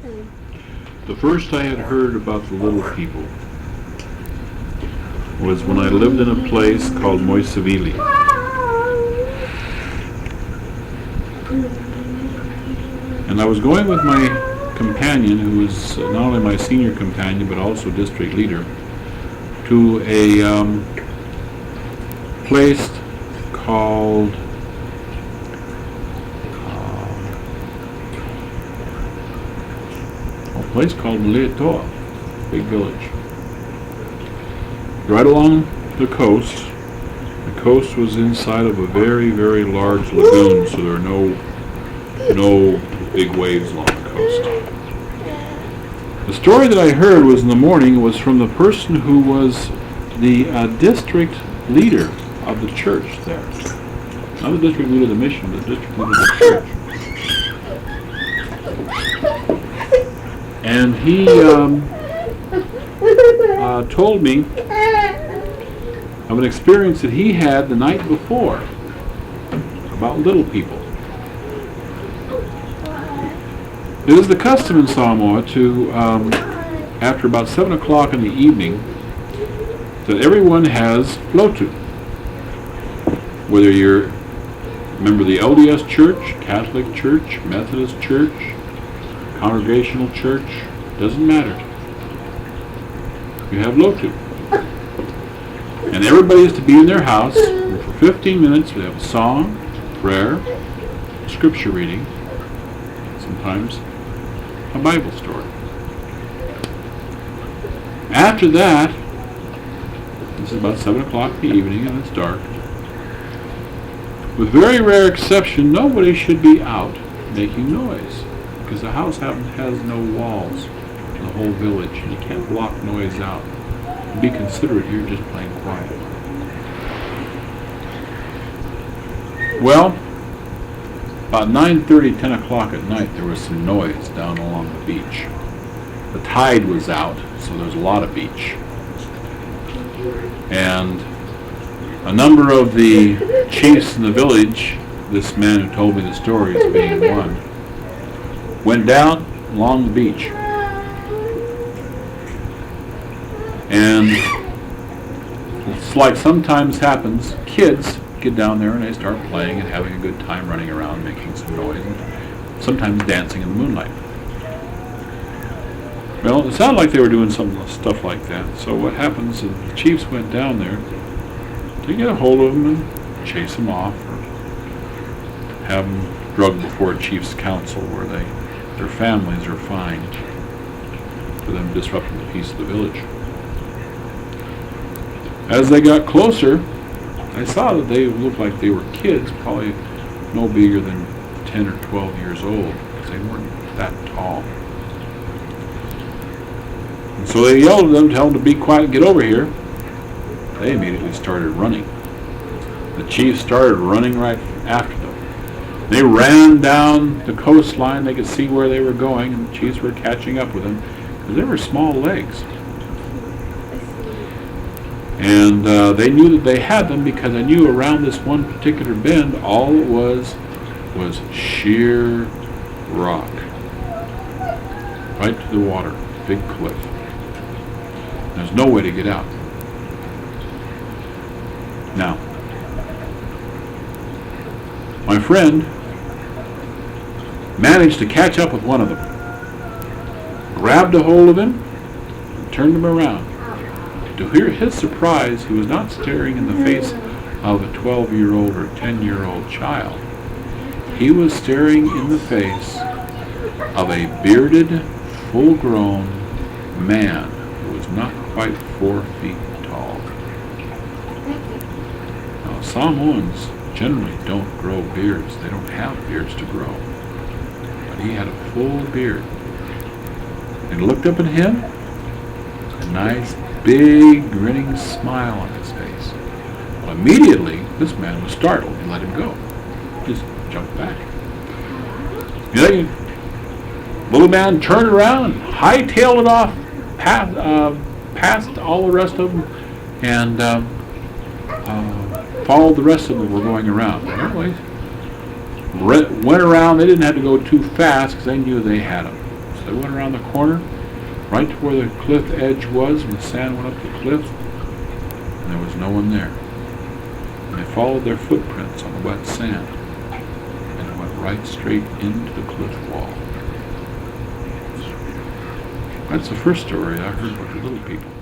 The first I had heard about the little people was when I lived in a place called Moisevili. And I was going with my companion, who was not only my senior companion but also district leader, to a place called Malietoa, big village. Right along the coast. The coast was inside of a very, very large lagoon, so there are no big waves along the coast. The story that I heard was in the morning was from the person who was the district leader of the church there. Not the district leader of the mission, but the district leader of the church. And he told me of an experience that he had the night before about little people. It is the custom in Samoa to, after about 7 o'clock in the evening, that everyone has flotu. Whether you're a member of the LDS Church, Catholic Church, Methodist Church, Congregational Church, doesn't matter. You have lotu. And everybody is to be in their house, and for 15 minutes we have a song, prayer, scripture reading, sometimes a Bible story. After that, this is about 7 o'clock in the evening and it's dark. With very rare exception, nobody should be out making noise, because the house has no walls in the whole village, and you can't block noise out. Be considerate, you're just playing quiet. Well, about 9:30, 10 o'clock at night, there was some noise down along the beach. The tide was out, so there was a lot of beach. And a number of the chiefs in the village, this man who told me the story as being one, went down along the beach. And it's like sometimes happens, kids get down there and they start playing and having a good time running around, making some noise, and sometimes dancing in the moonlight. Well, it sounded like they were doing some stuff like that. So what happens is the chiefs went down there to get a hold of them and chase them off, or have them drugged before a chief's council where their families are fined for them disrupting the peace of the village. As they got closer, I saw that they looked like they were kids, probably no bigger than 10 or 12 years old, because they weren't that tall. And so they yelled at them, tell them to be quiet and get over here. They immediately started running. The chiefs started running right after them. They ran down the coastline. They could see where they were going, and the chiefs were catching up with them, because they were small legs. And they knew that they had them, because I knew around this one particular bend, all it was sheer rock. Right to the water, big cliff. There's no way to get out. Now, my friend managed to catch up with one of them, grabbed a hold of him, and turned him around. To his surprise, he was not staring in the face of a 12-year-old or 10-year-old child. He was staring in the face of a bearded, full-grown man who was not quite 4 feet tall. Now, Samoans generally don't grow beards. They don't have beards to grow. But he had a full beard. And looked up at him, a nice, big, grinning smile on his face. Well, immediately, this man was startled. He let him go. Just jumped back. The little man turned around and hightailed it off, past all the rest of them, and followed the rest of them who were going around. Anyways, went around. They didn't have to go too fast because they knew they had him. So they went around the corner, right to where the cliff edge was, and the sand went up the cliff, and there was no one there. And they followed their footprints on the wet sand, and it went right straight into the cliff wall. That's the first story I heard with the little people.